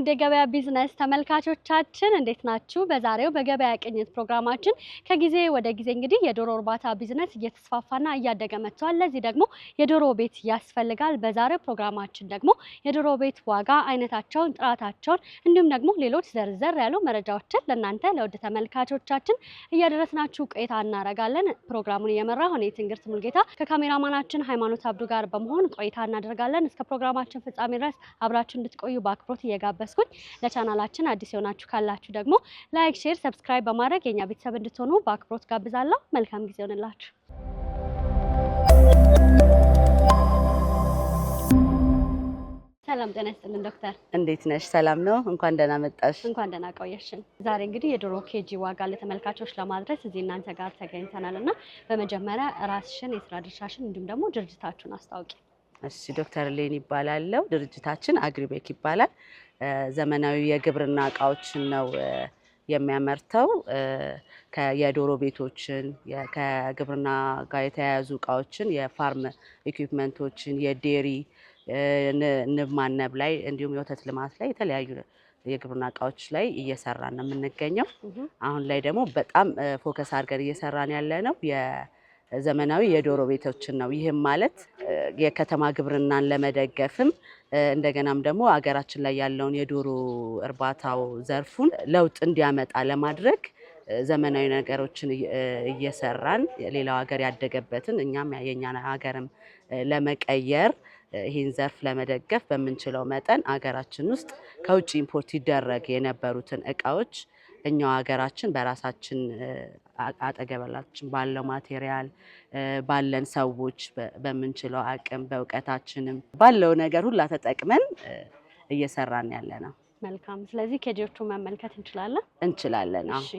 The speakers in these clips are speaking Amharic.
ውድ የገበያ ቢዝነስ ተመልካቾቻችን እንዴት ናችሁ? በዛሬው በገበያ ቅኝት ፕሮግራማችን ከጊዜ ወደ ጊዜ እንግዲህ የዶሮ እርባታ ቢዝነስ እየተስፋፋና እያደገ መጥቷል። ለዚህ ደግሞ የዶሮ ቤት ያስፈልጋል። በዛሬው ፕሮግራማችን ደግሞ የዶሮ ቤት ዋጋ፣ አይነታቸውን፣ ጥራታቸውን እንዲሁም ደግሞ ሌሎች ዘርዘር ያሉ መረጃዎችን ለእናንተ ለውድ ተመልካቾቻችን እያደረስናችሁ ቆይታ እናደርጋለን። ፕሮግራሙን እየመራሁ እኔ ትንግርት ሙልጌታ ከካሜራማናችን ሃይማኖት አብዱ ጋር በመሆን ቆይታ እናደርጋለን። እስከ ፕሮግራማችን ፍጻሜ ድረስ አብራችሁ እንድትቆዩ በአክብሮት እየጋበዝኩኝ ለቻናላችን አዲስ የሆናችሁ ካላችሁ ደግሞ ላይክ፣ ሼር፣ ሰብስክራይብ በማድረግ የኛ ቤተሰብ እንድትሆኑ በአክብሮት ጋብዛለሁ። መልካም ጊዜ ይሁንላችሁ። ሰላም ጤና ይስጥልን ዶክተር፣ እንዴት ነሽ? ሰላም ነው። እንኳን ደህና መጣሽ። እንኳን ደህና ቆየሽን። ዛሬ እንግዲህ የዶሮ ኬጂ ዋጋ ለተመልካቾች ለማድረስ እዚህ እናንተ ጋር ተገኝተናልና በመጀመሪያ ራስሽን፣ የስራ ድርሻሽን እንዲሁም ደግሞ ድርጅታችሁን አስታውቂ። እሺ፣ ዶክተር ሌኒ ይባላል። ድርጅታችን አግሪቤክ ይባላል። ዘመናዊ የግብርና እቃዎችን ነው የሚያመርተው። የዶሮ ቤቶችን፣ ከግብርና ጋር የተያያዙ እቃዎችን፣ የፋርም ኢኩዊፕመንቶችን፣ የዴሪ ንብ ማነብ ላይ እንዲሁም የወተት ልማት ላይ የተለያዩ የግብርና እቃዎች ላይ እየሰራን ነው የምንገኘው። አሁን ላይ ደግሞ በጣም ፎከስ አድርገን እየሰራን ያለ ነው ዘመናዊ የዶሮ ቤቶችን ነው። ይህም ማለት የከተማ ግብርናን ለመደገፍም እንደገናም ደግሞ አገራችን ላይ ያለውን የዶሮ እርባታው ዘርፉን ለውጥ እንዲያመጣ ለማድረግ ዘመናዊ ነገሮችን እየሰራን ሌላው ሀገር ያደገበትን እኛም የኛን ሀገርም ለመቀየር ይህን ዘርፍ ለመደገፍ በምንችለው መጠን አገራችን ውስጥ ከውጭ ኢምፖርት ይደረግ የነበሩትን እቃዎች እኛው ሀገራችን በራሳችን አጠገበላችን ባለው ማቴሪያል ባለን ሰዎች በምንችለው አቅም በእውቀታችንም ባለው ነገር ሁላ ተጠቅመን እየሰራን ያለ ነው። መልካም። ስለዚህ ኬጂዎቹ መመልከት እንችላለን። እሺ፣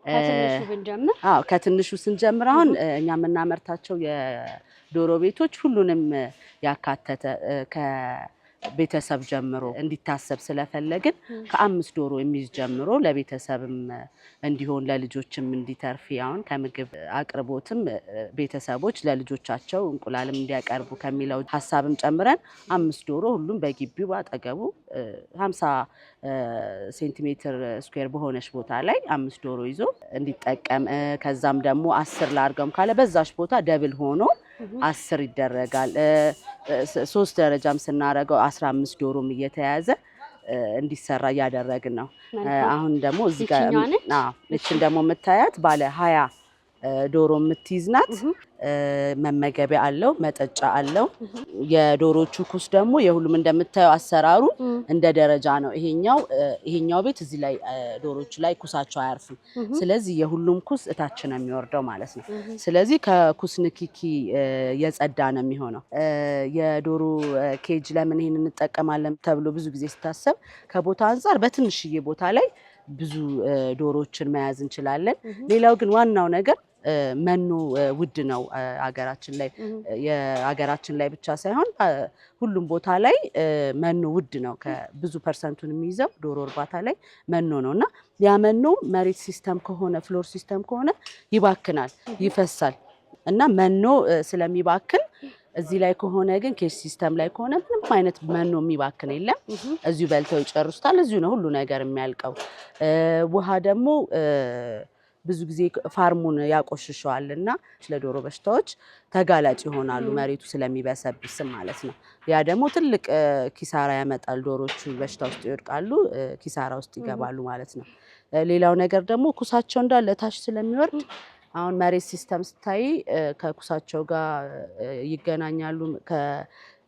ከትንሹ ብንጀምር? አዎ፣ ከትንሹ ስንጀምር አሁን እኛ የምናመርታቸው የዶሮ ቤቶች ሁሉንም ያካተተ ቤተሰብ ጀምሮ እንዲታሰብ ስለፈለግን ከ5 ዶሮ የሚይዝ ጀምሮ ለቤተሰብም እንዲሆን ለልጆችም እንዲተርፍ አሁን ከምግብ አቅርቦትም ቤተሰቦች ለልጆቻቸው እንቁላልም እንዲያቀርቡ ከሚለው ሐሳብም ጨምረን 5 ዶሮ ሁሉም በግቢው አጠገቡ 50 ሴንቲሜትር ስኩዌር በሆነች ቦታ ላይ 5 ዶሮ ይዞ እንዲጠቀም ከዛም ደግሞ 10 ላርገም ካለ በዛች ቦታ ደብል ሆኖ 10 ይደረጋል። 3 ደረጃም ስናረገው 15 ዶሮም እየተያዘ እንዲሰራ እያደረግን ነው። አሁን ደግሞ እዚህ ጋር እቺን ደግሞ የምታያት ባለ 20 ዶሮ የምትይዝ ናት። መመገቢያ አለው፣ መጠጫ አለው። የዶሮቹ ኩስ ደግሞ የሁሉም እንደምታየው አሰራሩ እንደ ደረጃ ነው። ይሄኛው ቤት እዚህ ላይ ዶሮቹ ላይ ኩሳቸው አያርፍም። ስለዚህ የሁሉም ኩስ እታች ነው የሚወርደው ማለት ነው። ስለዚህ ከኩስ ንኪኪ የጸዳ ነው የሚሆነው። የዶሮ ኬጅ ለምን ይሄን እንጠቀማለን ተብሎ ብዙ ጊዜ ሲታሰብ ከቦታ አንፃር በትንሽዬ ቦታ ላይ ብዙ ዶሮዎችን መያዝ እንችላለን። ሌላው ግን ዋናው ነገር መኖ ውድ ነው አገራችን ላይ። የአገራችን ላይ ብቻ ሳይሆን ሁሉም ቦታ ላይ መኖ ውድ ነው። ከብዙ ፐርሰንቱን የሚይዘው ዶሮ እርባታ ላይ መኖ ነው እና ያ መኖ መሬት ሲስተም ከሆነ ፍሎር ሲስተም ከሆነ ይባክናል፣ ይፈሳል እና መኖ ስለሚባክን እዚህ ላይ ከሆነ ግን ኬጅ ሲስተም ላይ ከሆነ ምንም አይነት መኖ የሚባክን የለም። እዚሁ በልተው ይጨርሱታል። እዚሁ ነው ሁሉ ነገር የሚያልቀው። ውሃ ደግሞ ብዙ ጊዜ ፋርሙን ያቆሽሸዋል እና ለዶሮ በሽታዎች ተጋላጭ ይሆናሉ፣ መሬቱ ስለሚበሰብስም ማለት ነው። ያ ደግሞ ትልቅ ኪሳራ ያመጣል። ዶሮቹ በሽታ ውስጥ ይወድቃሉ፣ ኪሳራ ውስጥ ይገባሉ ማለት ነው። ሌላው ነገር ደግሞ ኩሳቸው እንዳለ ታች ስለሚወርድ አሁን መሬት ሲስተም ስታይ ከኩሳቸው ጋር ይገናኛሉ፣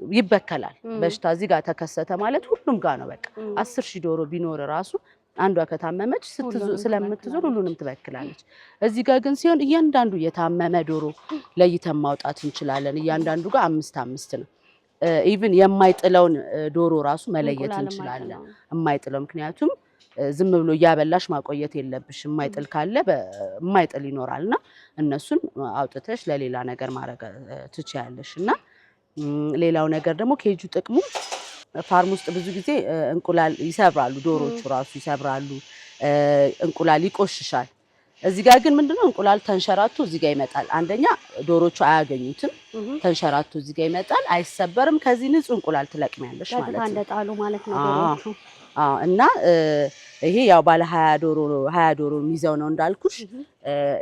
ይበከላል። በሽታ እዚህ ጋር ተከሰተ ማለት ሁሉም ጋር ነው። በቃ 10,000 ዶሮ ቢኖር ራሱ አንዷ ከታመመች ስለምትዞር ሁሉንም ትበክላለች። እዚህ ጋር ግን ሲሆን እያንዳንዱ የታመመ ዶሮ ለይተን ማውጣት እንችላለን። እያንዳንዱ ጋር 5 ነው። ኢቭን የማይጥለውን ዶሮ ራሱ መለየት እንችላለን። የማይጥለው ምክንያቱም ዝም ብሎ እያበላሽ ማቆየት የለብሽ። የማይጥል ካለ የማይጥል ይኖራልና እነሱን አውጥተሽ ለሌላ ነገር ማድረግ ትችያለሽ። እና ሌላው ነገር ደግሞ ኬጁ ጥቅሙ ፋርም ውስጥ ብዙ ጊዜ እንቁላል ይሰብራሉ፣ ዶሮቹ ራሱ ይሰብራሉ፣ እንቁላል ይቆሽሻል። እዚህ ጋር ግን ምንድነው እንቁላል ተንሸራቶ እዚህ ጋር ይመጣል። አንደኛ ዶሮቹ አያገኙትም፣ ተንሸራቶ እዚህ ጋር ይመጣል፣ አይሰበርም። ከዚህ ንጹህ እንቁላል ትለቅሚያለሽ ማለት ነው። እንደጣሉ ማለት ነው ዶሮቹ። እና ይሄ ያው ባለ 20 ዶሮ የሚይዘው ነው እንዳልኩሽ።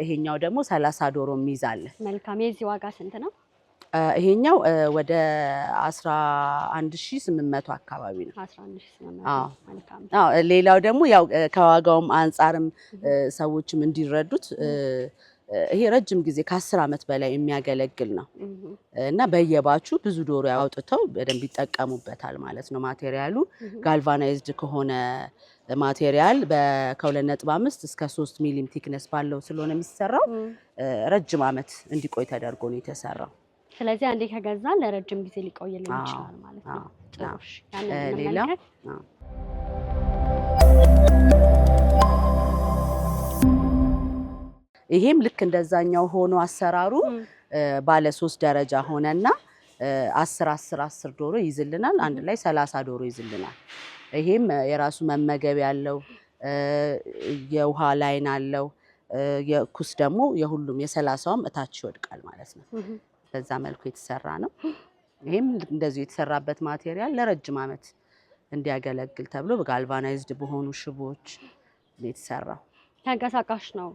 ይሄኛው ደግሞ 30 ዶሮ የሚይዛል። መልካም። የዚህ ዋጋ ስንት ነው? ይሄኛው ወደ 11800 አካባቢ ነው። 11800። መልካም። ሌላው ደግሞ ያው ከዋጋውም አንፃርም ሰዎችም እንዲረዱት ይሄ ረጅም ጊዜ ከ10 ዓመት በላይ የሚያገለግል ነው እና በየባቹ ብዙ ዶሮ ያውጥተው በደንብ ይጠቀሙበታል ማለት ነው። ማቴሪያሉ ጋልቫናይዝድ ከሆነ ማቴሪያል ከ2.5 እስከ 3 ሚሊ ቲክነስ ባለው ስለሆነ የሚሰራው ረጅም ዓመት እንዲቆይ ተደርጎ ነው የተሰራው። ስለዚህ አንዴ ከገዛን ለረጅም ጊዜ ሊቆይልን ይችላል ማለት ነው። ጥሩሽ ሌላ ይሄም ልክ እንደዛኛው ሆኖ አሰራሩ ባለ 3 ደረጃ ሆነና 10 ዶሮ ይዝልናል። አንድ ላይ 30 ዶሮ ይዝልናል። ይሄም የራሱ መመገብ ያለው የውሃ ላይን አለው። የኩስ ደግሞ የሁሉም የ30ም እታች ይወድቃል ማለት ነው። በዛ መልኩ የተሰራ ነው። ይሄም እንደዚህ የተሰራበት ማቴሪያል ለረጅም ዓመት እንዲያገለግል ተብሎ በጋልቫናይዝድ በሆኑ ሽቦች የተሰራው። ተንቀሳቃሽ ነው።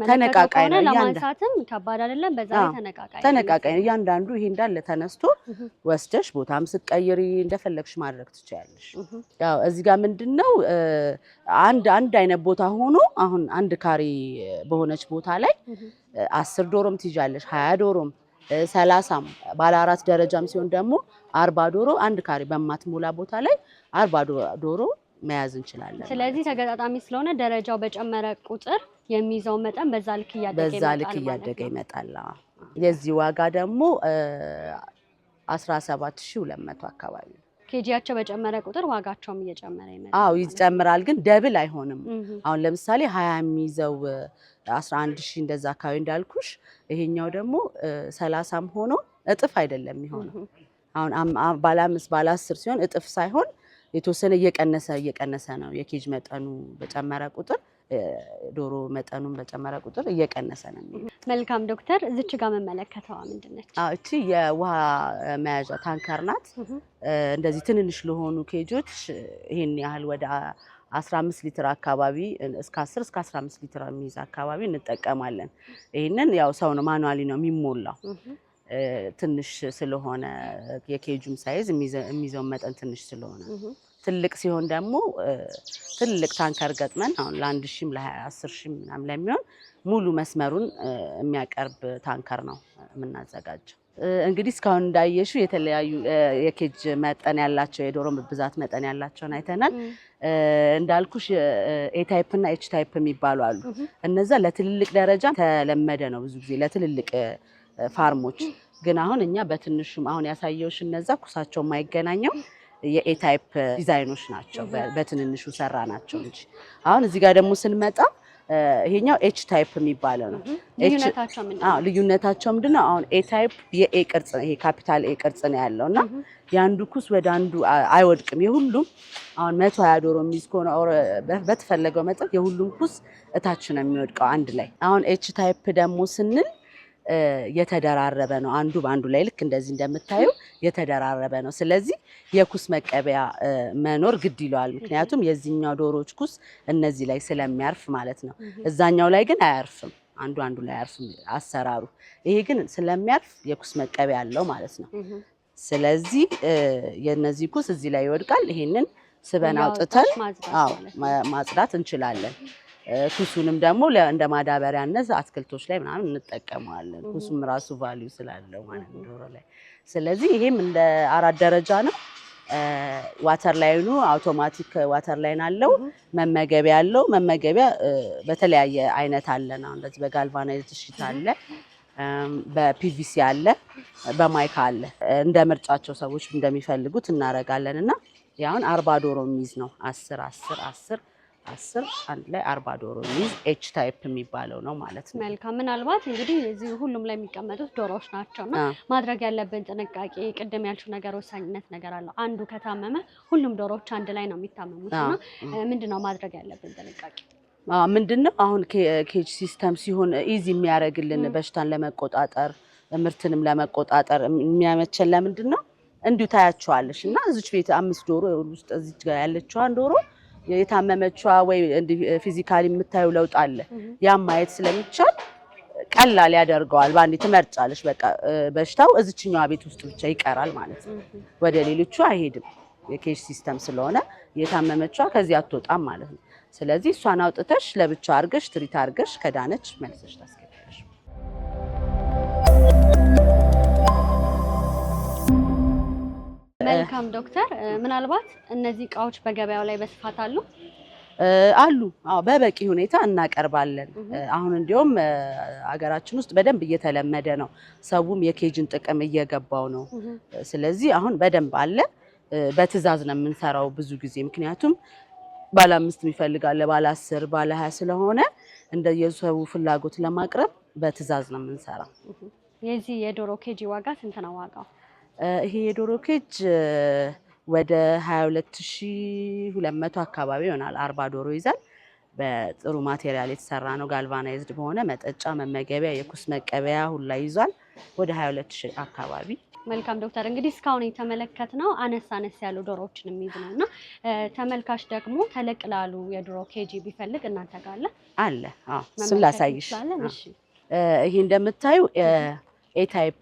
ተነቃቃይ ነው። ለማንሳትም ከባድ አይደለም። በዛ ላይ ተነቃቃይ ነው። እያንዳንዱ ይሄ እንዳለ ተነስቶ ወስደሽ ቦታም ስቀይሪ እንደፈለግሽ ማድረግ ትችያለሽ። ያው እዚህ ጋር ምንድነው አንድ አይነት ቦታ ሆኖ አሁን አንድ ካሬ በሆነች ቦታ ላይ 10 ዶሮም ትይዣለሽ፣ 20 ዶሮም 30ም ባለ 4 ደረጃም ሲሆን ደግሞ 40 ዶሮ አንድ ካሬ በማትሞላ ቦታ ላይ 40 ዶሮ መያዝ እንችላለን። ስለዚህ ተገጣጣሚ ስለሆነ ደረጃው በጨመረ ቁጥር የሚይዘው መጠን በዛ ልክ እያደገ ይመጣል። የዚህ ዋጋ ደግሞ 17200 አካባቢ ነው። ኬጂያቸው በጨመረ ቁጥር ዋጋቸውም እየጨመረ ይመጣል። ይጨምራል፣ ግን ደብል አይሆንም። አሁን ለምሳሌ 20 የሚይዘው 11000 እንደዛ አካባቢ እንዳልኩሽ፣ ይሄኛው ደግሞ 30ም ሆኖ እጥፍ አይደለም የሚሆነው። አሁን ባለ 5 ባለ 10 ሲሆን እጥፍ ሳይሆን የተወሰነ እየቀነሰ ነው። የኬጅ መጠኑ በጨመረ ቁጥር ዶሮ መጠኑን በጨመረ ቁጥር እየቀነሰ ነው። መልካም ዶክተር፣ እዚች ጋር መመለከተዋ ምንድነች? እቺ የውሃ መያዣ ታንከር ናት። እንደዚህ ትንንሽ ለሆኑ ኬጆች ይሄን ያህል ወደ 15 ሊትር አካባቢ እስከ 10 እስከ 15 ሊትር የሚይዝ አካባቢ እንጠቀማለን። ይሄንን ያው ሰው ነው ማኑዋሊ ነው የሚሞላው። ትንሽ ስለሆነ የኬጁም ሳይዝ የሚይዘው መጠን ትንሽ ስለሆነ፣ ትልቅ ሲሆን ደግሞ ትልቅ ታንከር ገጥመን አሁን ለ1000ም ለ10,000 ምናምን ለሚሆን ሙሉ መስመሩን የሚያቀርብ ታንከር ነው የምናዘጋጀው። እንግዲህ እስካሁን እንዳየሽው የተለያዩ የኬጅ መጠን ያላቸው የዶሮ ብዛት መጠን ያላቸውን አይተናል። እንዳልኩሽ ኤ ታይፕ እና ኤች ታይፕ የሚባሉ አሉ። እነዛ ለትልልቅ ደረጃ ተለመደ ነው ብዙ ጊዜ ለትልልቅ ፋርሞች። ግን አሁን እኛ በትንሹም አሁን ያሳየውሽ እነዛ ኩሳቸው የማይገናኘው የኤ ታይፕ ዲዛይኖች ናቸው። በትንንሹ ሰራ ናቸው እንጂ አሁን እዚህ ጋር ደግሞ ስንመጣ ይሄኛው ኤች ታይፕ የሚባለው ነው። ልዩነታቸው ምንድነው? አሁን ኤ ታይፕ የኤ ቅርጽ ነው። ይሄ ካፒታል ኤ ቅርጽ ነው ያለውና የአንዱ ኩስ ወደ አንዱ አይወድቅም። የሁሉም አሁን 120 ዶሮ የሚይዝ ከሆነ በተፈለገው መጠን የሁሉም ኩስ እታች ነው የሚወድቀው አንድ ላይ። አሁን ኤች ታይፕ ደግሞ ስንል የተደራረበ ነው። አንዱ በአንዱ ላይ ልክ እንደዚህ እንደምታዩ የተደራረበ ነው። ስለዚህ የኩስ መቀበያ መኖር ግድ ይለዋል። ምክንያቱም የዚህኛው ዶሮዎች ኩስ እነዚህ ላይ ስለሚያርፍ ማለት ነው። እዛኛው ላይ ግን አያርፍም። አንዱ ላይ አያርፍም አሰራሩ። ይሄ ግን ስለሚያርፍ የኩስ መቀበያ አለው ማለት ነው። ስለዚህ የነዚህ ኩስ እዚህ ላይ ይወድቃል። ይሄንን ስበን አውጥተን ማጽዳት እንችላለን። ኩሱንም ደግሞ እንደ ማዳበሪያነት አትክልቶች ላይ ምናምን እንጠቀመዋለን። ኩሱም ራሱ ቫልዩ ስላለው ማለት ነው ዶሮ ላይ። ስለዚህ ይሄም እንደ 4 ደረጃ ነው። ዋተር ላይኑ አውቶማቲክ ዋተር ላይን አለው። መመገቢያ አለው። መመገቢያ በተለያየ አይነት አለና እንደዚህ በጋልቫናይዝድ ሽት አለ፣ በፒቪሲ አለ፣ በማይካ አለ። እንደ ምርጫቸው ሰዎች እንደሚፈልጉት እናረጋለን እና ያውን 40 ዶሮ የሚይዝ ነው። 10 አንድ ላይ 40 ዶሮ የሚይዝ ኤች ታይፕ የሚባለው ነው ማለት ነው። መልካም። ምናልባት እንግዲህ እዚህ ሁሉም ላይ የሚቀመጡት ዶሮዎች ናቸውና ማድረግ ያለብን ጥንቃቄ ቅድም ያልሽው ነገር ወሳኝነት ነገር አለው። አንዱ ከታመመ ሁሉም ዶሮዎች አንድ ላይ ነው የሚታመሙት እና ምንድነው ማድረግ ያለብን ጥንቃቄ? ምንድነው አሁን ኬጅ ሲስተም ሲሆን ኢዚ የሚያደርግልን በሽታን ለመቆጣጠር ምርትንም ለመቆጣጠር የሚያመቸን ለምንድነው እንዲሁ ታያቸዋለሽ እና እዚች ቤት 5 ዶሮ ውስጥ እዚች ጋር ያለችዋን ዶሮ የታመመችዋ ወይ ፊዚካሊ የምታዩ ለውጥ አለ። ያም ማየት ስለሚቻል ቀላል ያደርገዋል። ባንዴ ትመርጫለሽ። በቃ በሽታው እዚችኛዋ ቤት ውስጥ ብቻ ይቀራል ማለት ነው። ወደ ሌሎቹ አይሄድም። የኬጅ ሲስተም ስለሆነ የታመመችዋ ከዚህ አትወጣም ማለት ነው። ስለዚህ እሷን አውጥተሽ ለብቻ አድርገሽ ትሪት አድርገሽ ከዳነች መልሰሽ ታስገቢያለሽ። መልካም ዶክተር፣ ምናልባት እነዚህ እቃዎች በገበያው ላይ በስፋት አሉ? አሉ። አዎ፣ በበቂ ሁኔታ እናቀርባለን። አሁን እንዲያውም ሀገራችን ውስጥ በደንብ እየተለመደ ነው። ሰውም የኬጅን ጥቅም እየገባው ነው። ስለዚህ አሁን በደንብ አለ። በትዕዛዝ ነው የምንሰራው ብዙ ጊዜ። ምክንያቱም ባለ 5 ይፈልጋል፣ ባለ 10፣ ባለ 20 ስለሆነ እንደየሰው ፍላጎት ለማቅረብ በትዕዛዝ ነው የምንሰራው። የዚህ የዶሮ ኬጂ ዋጋ ስንት ነው ዋጋው? ይሄ የዶሮ ኬጅ ወደ 22200 አካባቢ ይሆናል። 40 ዶሮ ይዛል። በጥሩ ማቴሪያል የተሰራ ነው። ጋልቫናይዝድ በሆነ መጠጫ፣ መመገቢያ፣ የኩስ መቀበያ ሁላ ይዟል። ወደ 22000 አካባቢ። መልካም ዶክተር፣ እንግዲህ እስካሁን የተመለከትነው አነስ ያሉ ዶሮዎችን የሚይዝ ነው እና ተመልካች ደግሞ ተለቅ ላሉ የዶሮ ኬጂ ቢፈልግ እናንተ ጋር አለ? አዎ፣ እሱን ላሳይሽ። ይሄ እንደምታዩ ኤ ታይፕ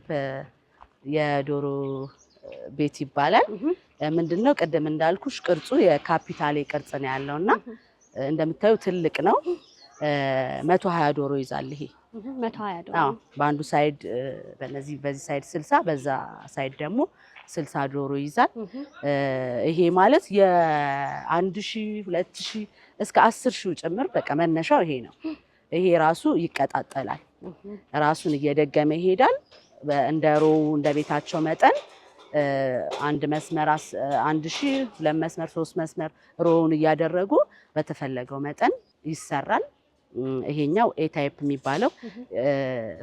የዶሮ ቤት ይባላል። ምንድነው ቅድም እንዳልኩሽ ቅርጹ የካፒታሌ ቅርጽ ነው ያለውና እንደምታዩ ትልቅ ነው። 120 ዶሮ ይዛል። ይሄ 120 ዶሮ። አዎ፣ በአንዱ ሳይድ በዚህ ሳይድ 60፣ በዛ ሳይድ ደግሞ 60 ዶሮ ይዛል። ይሄ ማለት የ1000 2000 እስከ 10000 ጭምር በቃ መነሻው ይሄ ነው። ይሄ ራሱ ይቀጣጠላል። ራሱን እየደገመ ይሄዳል። እንደ ሮው እንደ ቤታቸው መጠን አንድ መስመር 1000፣ 2 መስመር፣ 3 መስመር ሮውን እያደረጉ በተፈለገው መጠን ይሰራል። ይሄኛው ኤ ታይፕ የሚባለው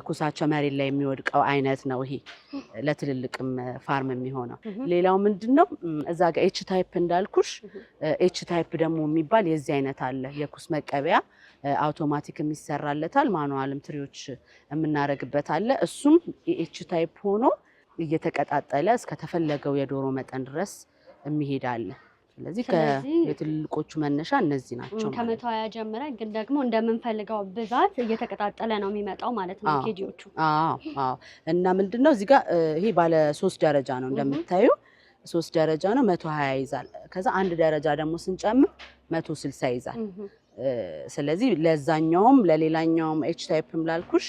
ኩሳቸው መሬት ላይ የሚወድቀው አይነት ነው። ይሄ ለትልልቅም ፋርም የሚሆነው። ሌላው ምንድነው እዛ ጋር ኤች ታይፕ እንዳልኩሽ፣ ኤች ታይፕ ደግሞ የሚባል የዚህ አይነት አለ። የኩስ መቀበያ አውቶማቲክ የሚሰራለታል። ማኑዋልም ትሪዎች የምናረግበት አለ። እሱም ኤች ታይፕ ሆኖ እየተቀጣጠለ እስከተፈለገው የዶሮ መጠን ድረስ የሚሄድ አለ። ስለዚህ የትልልቆቹ መነሻ እነዚህ ናቸው። ከ120 ጀምረ ግን ደግሞ እንደምንፈልገው ብዛት እየተቀጣጠለ ነው የሚመጣው ማለት ነው ኬጂዎቹ። አዎ። እና ምንድነው እዚህ ጋር ይሄ ባለ 3 ደረጃ ነው እንደምታዩ። 3 ደረጃ ነው 120 ይዛል። ከዛ አንድ ደረጃ ደግሞ ስንጨምር 160 ይዛል። ስለዚህ ለዛኛውም ለሌላኛውም ኤች ታይፕም ላልኩሽ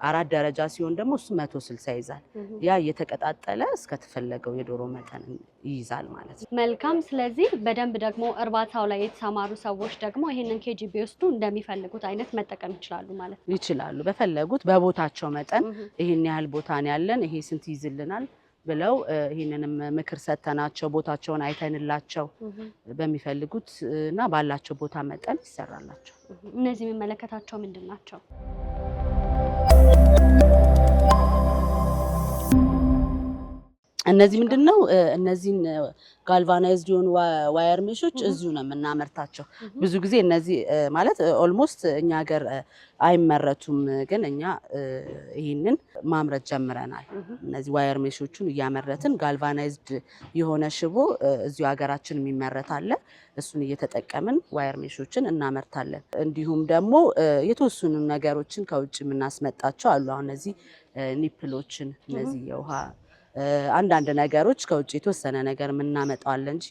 4 ደረጃ ሲሆን ደግሞ እሱ 160 ይዛል። ያ እየተቀጣጠለ እስከተፈለገው የዶሮ መጠን ይይዛል ማለት ነው። መልካም። ስለዚህ በደንብ ደግሞ እርባታው ላይ የተሰማሩ ሰዎች ደግሞ ይሄንን ኬጂ ቢወስዱ እንደሚፈልጉት አይነት መጠቀም ይችላሉ ማለት ነው። ይችላሉ። በፈለጉት በቦታቸው መጠን ይሄን ያህል ቦታ ነው ያለን፣ ይሄ ስንት ይዝልናል ብለው ይሄንንም ምክር ሰተናቸው ቦታቸውን አይተንላቸው በሚፈልጉት እና ባላቸው ቦታ መጠን ይሰራላቸው። እነዚህ የሚመለከታቸው ምንድን ናቸው? እነዚህ ምንድነው? እነዚህን ጋልቫናይዝድ የሆኑ ዋየር ሜሾች እዚሁ ነው የምናመርታቸው። ብዙ ጊዜ እነዚህ ማለት ኦልሞስት እኛ ሀገር አይመረቱም፣ ግን እኛ ይህንን ማምረት ጀምረናል። እነዚህ ዋየር ሜሾቹን እያመረትን ጋልቫናይዝድ የሆነ ሽቦ እዚሁ ሀገራችን የሚመረት አለ። እሱን እየተጠቀምን ዋየር ሜሾችን እናመርታለን። እንዲሁም ደግሞ የተወሰኑ ነገሮችን ከውጭ የምናስመጣቸው አሉ። አሁን እነዚህ ኒፕሎችን እነዚህ የውሃ አንዳንድ ነገሮች ከውጭ የተወሰነ ነገር የምናመጣዋለን እንጂ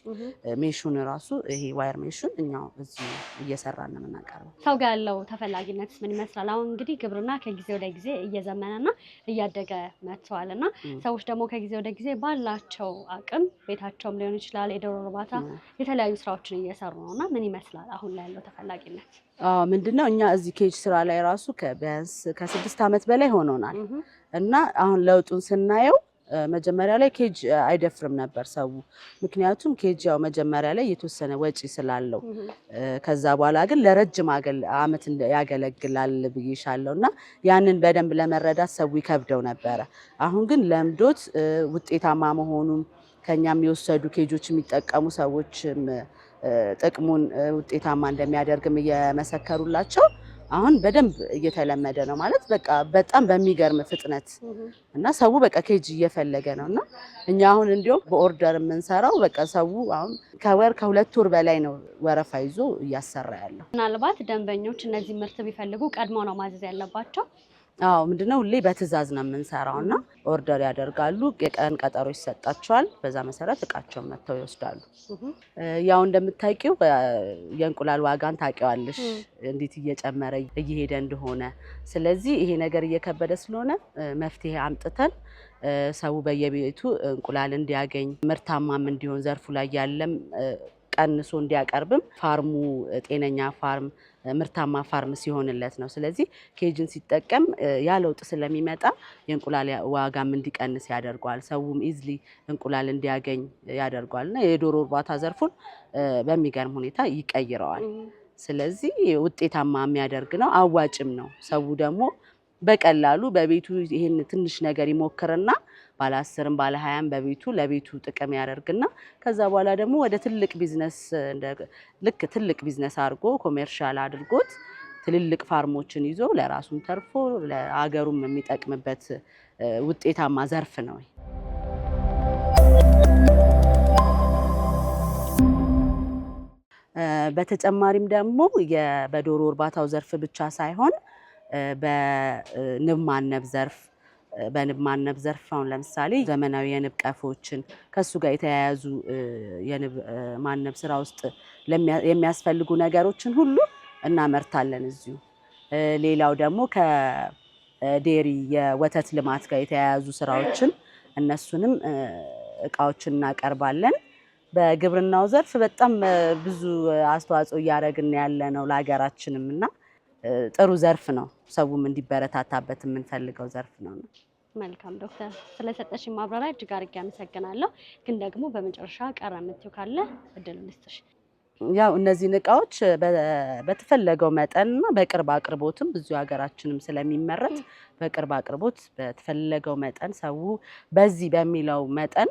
ሜሹን ራሱ ይሄ ዋየር ሜሹን እኛው እዚህ እየሰራን ነው የምናቀርበው። ሰው ጋር ያለው ተፈላጊነት ምን ይመስላል? አሁን እንግዲህ ግብርና ከጊዜ ወደ ጊዜ እየዘመነና እያደገ መጥቷልና ሰዎች ደግሞ ከጊዜ ወደ ጊዜ ባላቸው አቅም ቤታቸውም ሊሆን ይችላል የዶሮ እርባታ የተለያዩ ስራዎችን እየሰሩ ነውና ምን ይመስላል አሁን ላይ ያለው ተፈላጊነት? ምንድነው እኛ እዚህ ኬጅ ስራ ላይ ራሱ ቢያንስ ከ6 ዓመት በላይ ሆኖናል እና አሁን ለውጡን ስናየው መጀመሪያ ላይ ኬጅ አይደፍርም ነበር ሰው። ምክንያቱም ኬጅ ያው መጀመሪያ ላይ የተወሰነ ወጪ ስላለው ከዛ በኋላ ግን ለረጅም ዓመት ያገለግላል ብዬሻለሁና ያንን በደንብ ለመረዳት ሰው ይከብደው ነበረ። አሁን ግን ለምዶት ውጤታማ መሆኑን ከኛም የወሰዱ ኬጆች የሚጠቀሙ ሰዎችም ጥቅሙን ውጤታማ እንደሚያደርግም እየመሰከሩላቸው አሁን በደንብ እየተለመደ ነው ማለት በቃ በጣም በሚገርም ፍጥነት እና ሰው በቃ ኬጅ እየፈለገ ነው እና እኛ አሁን እንዲያውም በኦርደር የምንሰራው በቃ ሰው አሁን ከወር ከ2 ወር በላይ ነው ወረፋ ይዞ እያሰራ ያለው። ምናልባት ደንበኞች እነዚህ ምርት ቢፈልጉ ቀድመው ነው ማዘዝ ያለባቸው? አዎ ምንድነው ሁሌ በትዕዛዝ ነው የምንሰራውና ኦርደር ያደርጋሉ፣ የቀን ቀጠሮ ይሰጣቸዋል። በዛ መሰረት እቃቸውን መጥተው ይወስዳሉ። ያው እንደምታውቂው የእንቁላል ዋጋን ታውቂዋለሽ እንዴት እየጨመረ እየሄደ እንደሆነ። ስለዚህ ይሄ ነገር እየከበደ ስለሆነ መፍትሄ አምጥተን ሰው በየቤቱ እንቁላል እንዲያገኝ ምርታማም እንዲሆን ዘርፉ ላይ ያለም ቀንሶ እንዲያቀርብም ፋርሙ ጤነኛ ፋርም ምርታማ ፋርም ሲሆንለት ነው። ስለዚህ ኬጅን ሲጠቀም ያ ለውጥ ስለሚመጣ የእንቁላል ዋጋም እንዲቀንስ ያደርገዋል። ሰውም ኢዝሊ እንቁላል እንዲያገኝ ያደርገዋልና የዶሮ እርባታ ዘርፉን በሚገርም ሁኔታ ይቀይረዋል። ስለዚህ ውጤታማ የሚያደርግ ነው፣ አዋጭም ነው። ሰው ደግሞ በቀላሉ በቤቱ ይሄን ትንሽ ነገር ይሞክርና ባለ 10ም ባለ 20ም በቤቱ ለቤቱ ጥቅም ያደርግና ከዛ በኋላ ደግሞ ወደ ትልቅ ቢዝነስ ልክ ትልቅ ቢዝነስ አድርጎ ኮሜርሻል አድርጎት ትልልቅ ፋርሞችን ይዞ ለራሱም ተርፎ ለሀገሩም የሚጠቅምበት ውጤታማ ዘርፍ ነው። በተጨማሪም ደግሞ በዶሮ እርባታው ዘርፍ ብቻ ሳይሆን በንብ ማነብ ዘርፍ በንብ ማነብ ዘርፍ አሁን ለምሳሌ ዘመናዊ የንብ ቀፎችን ከሱ ጋር የተያያዙ የንብ ማነብ ስራ ውስጥ የሚያስፈልጉ ነገሮችን ሁሉ እናመርታለን እዚሁ። ሌላው ደግሞ ከዴሪ የወተት ልማት ጋር የተያያዙ ስራዎችን እነሱንም እቃዎችን እናቀርባለን። በግብርናው ዘርፍ በጣም ብዙ አስተዋጽኦ እያደረግን ያለ ነው ለሀገራችንም እና ጥሩ ዘርፍ ነው። ሰውም እንዲበረታታበት የምንፈልገው ዘርፍ ነው። መልካም ዶክተር፣ ስለሰጠሽኝ ማብራሪያ እጅግ አድርጌ አመሰግናለሁ። ግን ደግሞ በመጨረሻ ቀረ የምትይው ካለ እድሉን ልስጥሽ። ያው እነዚህን እቃዎች በተፈለገው መጠንና በቅርብ አቅርቦትም ብዙ ሀገራችንም ስለሚመረት በቅርብ አቅርቦት በተፈለገው መጠን ሰው በዚህ በሚለው መጠን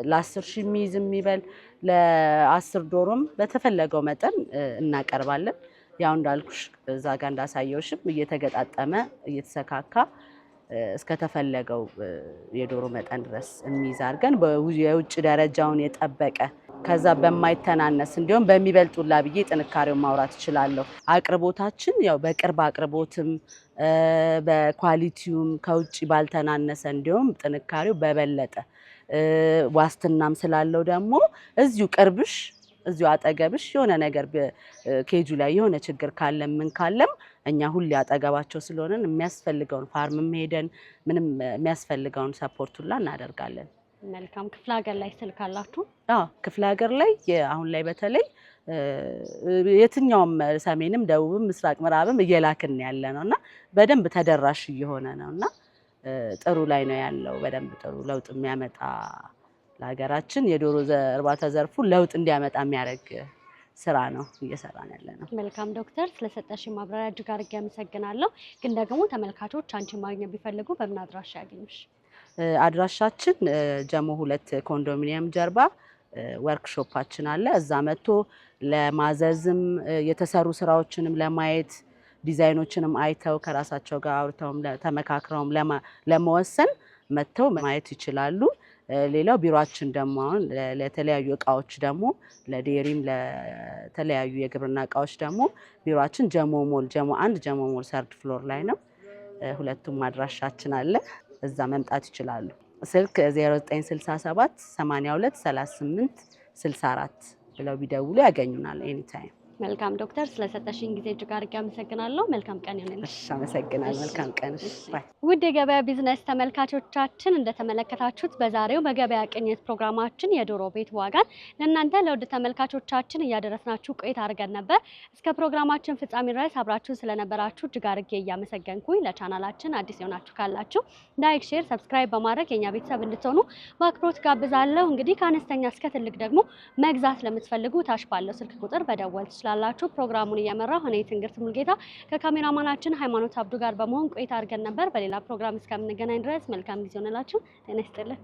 ለ10 ሺህ የሚይዝ የሚበል ለ10 ዶሮም በተፈለገው መጠን እናቀርባለን። ያው እንዳልኩሽ እዛ ጋር እንዳሳየውሽም እየተገጣጠመ እየተሰካካ እስከተፈለገው የዶሮ መጠን ድረስ የሚይዝ አድርገን የውጭ ደረጃውን የጠበቀ ከዛ በማይተናነስ እንዲሁም በሚበልጡላ ብዬ ጥንካሬውን ማውራት እችላለሁ። አቅርቦታችን ያው በቅርብ አቅርቦትም በኳሊቲውም ከውጭ ባልተናነሰ እንዲሁም ጥንካሬው በበለጠ ዋስትናም ስላለው ደግሞ እዚሁ ቅርብሽ እዚሁ አጠገብሽ የሆነ ነገር ኬጁ ላይ የሆነ ችግር ካለ ምን ካለም እኛ ሁሌ አጠገባቸው ስለሆነን የሚያስፈልገውን ፋርምም ሄደን ምንም የሚያስፈልገውን ሰፖርት ሁላ እናደርጋለን። መልካም። ክፍለ ሀገር ላይ ስልክ አላችሁ? አዎ ክፍለ ሀገር ላይ አሁን ላይ በተለይ የትኛውም ሰሜንም ደቡብም ምስራቅ ምዕራብም እየላክን ያለ ነውና በደንብ ተደራሽ እየሆነ ነውና ጥሩ ላይ ነው ያለው። በደንብ ጥሩ ለውጥ የሚያመጣ ለሀገራችን የዶሮ እርባታ ዘርፉ ለውጥ እንዲያመጣ የሚያደርግ ስራ ነው እየሰራን ያለ ነው። መልካም ዶክተር፣ ስለሰጠሽኝ ማብራሪያ እጅግ አድርጌ አመሰግናለሁ። ግን ደግሞ ተመልካቾች አንቺን ማግኘት ቢፈልጉ በምን አድራሻ ያገኙሽ? አድራሻችን ጀሞ 2 ኮንዶሚኒየም ጀርባ ወርክሾፓችን አለ። እዛ መጥቶ ለማዘዝም የተሰሩ ስራዎችንም ለማየት ዲዛይኖችንም አይተው ከራሳቸው ጋር አውርተውም ተመካክረውም ለመወሰን መጥተው ማየት ይችላሉ። ሌላው ቢሮአችን ደግሞ አሁን ለተለያዩ እቃዎች ደግሞ ለዴሪም ለተለያዩ የግብርና እቃዎች ደግሞ ቢሮአችን ጀሞ ሞል ጀሞ 1 ጀሞ ሞል 3rd ፍሎር ላይ ነው። ሁለቱም አድራሻችን አለ፣ እዛ መምጣት ይችላሉ። ስልክ 0967 82 38 64 ብለው ቢደውሉ ያገኙናል ኤኒ ታይም። መልካም ዶክተር፣ ስለሰጠሽኝ ጊዜ እጅግ አድርጌ አመሰግናለሁ። መልካም ቀን ይሁንልሽ። አመሰግናለሁ። መልካም ቀን። ውድ የገበያ ቢዝነስ ተመልካቾቻችን እንደተመለከታችሁት በዛሬው በገበያ ቅኝት ፕሮግራማችን የዶሮ ቤት ዋጋን ለእናንተ ለውድ ተመልካቾቻችን እያደረስናችሁ ቆይታ አድርገን ነበር። እስከ ፕሮግራማችን ፍጻሜ ድረስ አብራችሁን ስለነበራችሁ እጅግ አድርጌ እያመሰገንኩኝ ለቻናላችን አዲስ የሆናችሁ ካላችሁ ላይክ፣ ሼር፣ ሰብስክራይብ በማድረግ የኛ ቤተሰብ እንድትሆኑ በአክብሮት ጋብዛለሁ። እንግዲህ ከአነስተኛ እስከ ትልቅ ደግሞ መግዛት ለምትፈልጉ ታች ባለው ስልክ ቁጥር በደወል ትችላላችሁ። ፕሮግራሙን እየመራሁ እኔ ትንግርት ሙልጌታ ከካሜራማናችን ሃይማኖት አብዱ ጋር በመሆን ቆይታ አድርገን ነበር። በሌላ ፕሮግራም እስከምንገናኝ ድረስ መልካም ጊዜ ሆነላችሁ። ጤና ይስጥልን።